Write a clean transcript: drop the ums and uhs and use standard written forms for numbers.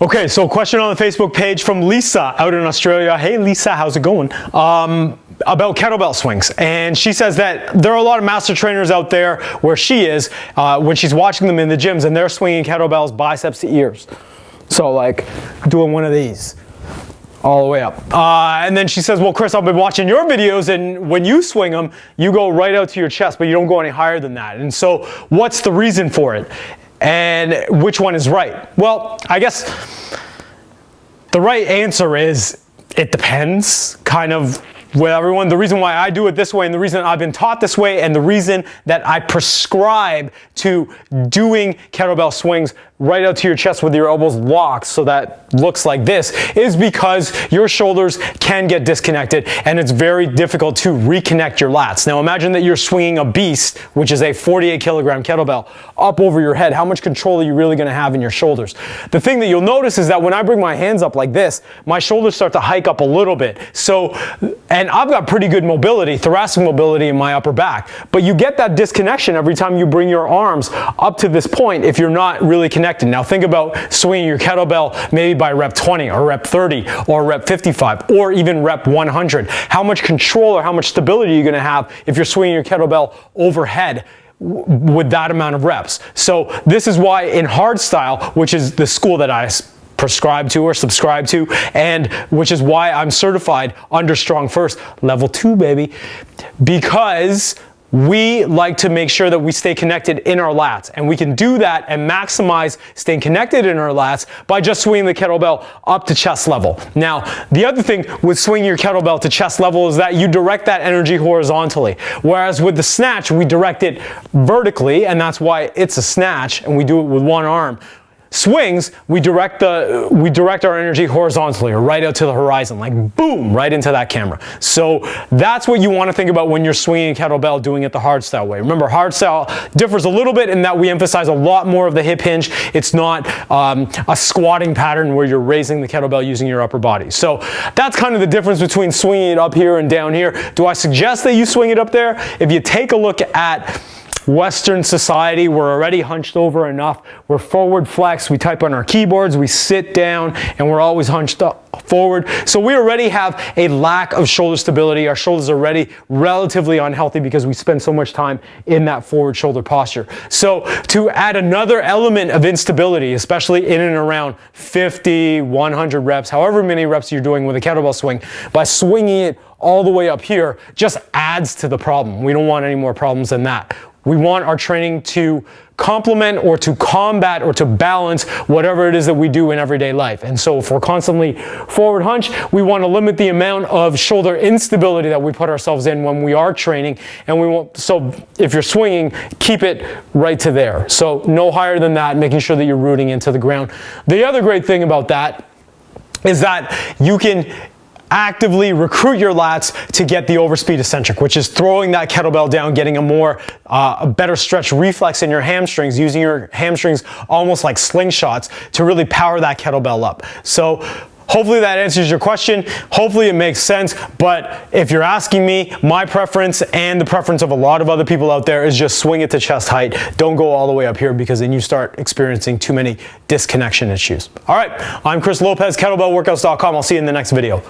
Okay, so question on the Facebook page from Lisa out in Australia. Hey Lisa, how's it going? About kettlebell swings. And she says that there are a lot of master trainers out there where she is when she's watching them in the gyms and they're swinging kettlebells biceps to ears. So like doing one of these all the way up. And then she says, well, Chris, I've been watching your videos and when you swing them, you go right out to your chest, but you don't go any higher than that. And so what's the reason for it? And which one is right? Well, I guess the right answer is it depends kind of with everyone. The reason why I do it this way and the reason I've been taught this way and the reason that I prescribe to doing kettlebell swings right out to your chest with your elbows locked so that looks like this is because your shoulders can get disconnected and it's very difficult to reconnect your lats. Now imagine that you're swinging a beast, which is a 48 kilogram kettlebell, up over your head. How much control are you really gonna have in your shoulders? The thing that you'll notice is that when I bring my hands up like this, my shoulders start to hike up a little bit. So, and I've got pretty good mobility, thoracic mobility in my upper back, but you get that disconnection every time you bring your arms up to this point if you're not really connected. Now think about swinging your kettlebell maybe by rep 20 or rep 30 or rep 55 or even rep 100. How much control or how much stability are you going to have if you're swinging your kettlebell overhead with that amount of reps? So this is why in hardstyle, which is the school that I prescribe to or subscribe to, and which is why I'm certified under Strong First level 2, baby, because we like to make sure that we stay connected in our lats, and we can do that and maximize staying connected in our lats by just swinging the kettlebell up to chest level. Now, the other thing with swinging your kettlebell to chest level is that you direct that energy horizontally, whereas with the snatch, we direct it vertically, and that's why it's a snatch, and we do it with one arm. Swings, we direct our energy horizontally or right out to the horizon, like boom, right into that camera. So that's what you want to think about when you're swinging a kettlebell doing it the hardstyle way. Remember, hardstyle differs a little bit in that we emphasize a lot more of the hip hinge. It's not a squatting pattern where you're raising the kettlebell using your upper body. So that's kind of the difference between swinging it up here and down here. Do I suggest that you swing it up there? If you take a look at Western society, we're already hunched over enough. We're forward flexed. We type on our keyboards, we sit down, and we're always hunched up forward. So we already have a lack of shoulder stability. Our shoulders are already relatively unhealthy because we spend so much time in that forward shoulder posture. So to add another element of instability, especially in and around 50, 100 reps, however many reps you're doing with a kettlebell swing, by swinging it all the way up here just adds to the problem. We don't want any more problems than that. We want our training to complement or to combat or to balance whatever it is that we do in everyday life. And so if we're constantly forward hunch, we want to limit the amount of shoulder instability that we put ourselves in when we are training. And we want, so if you're swinging, keep it right to there. So no higher than that, making sure that you're rooting into the ground. The other great thing about that is that you can actively recruit your lats to get the overspeed eccentric, which is throwing that kettlebell down, getting a better stretch reflex in your hamstrings, using your hamstrings almost like slingshots to really power that kettlebell up. So hopefully that answers your question. Hopefully it makes sense. But if you're asking me, my preference and the preference of a lot of other people out there is just swing it to chest height. Don't go all the way up here because then you start experiencing too many disconnection issues. All right, I'm Chris Lopez, kettlebellworkouts.com. I'll see you in the next video.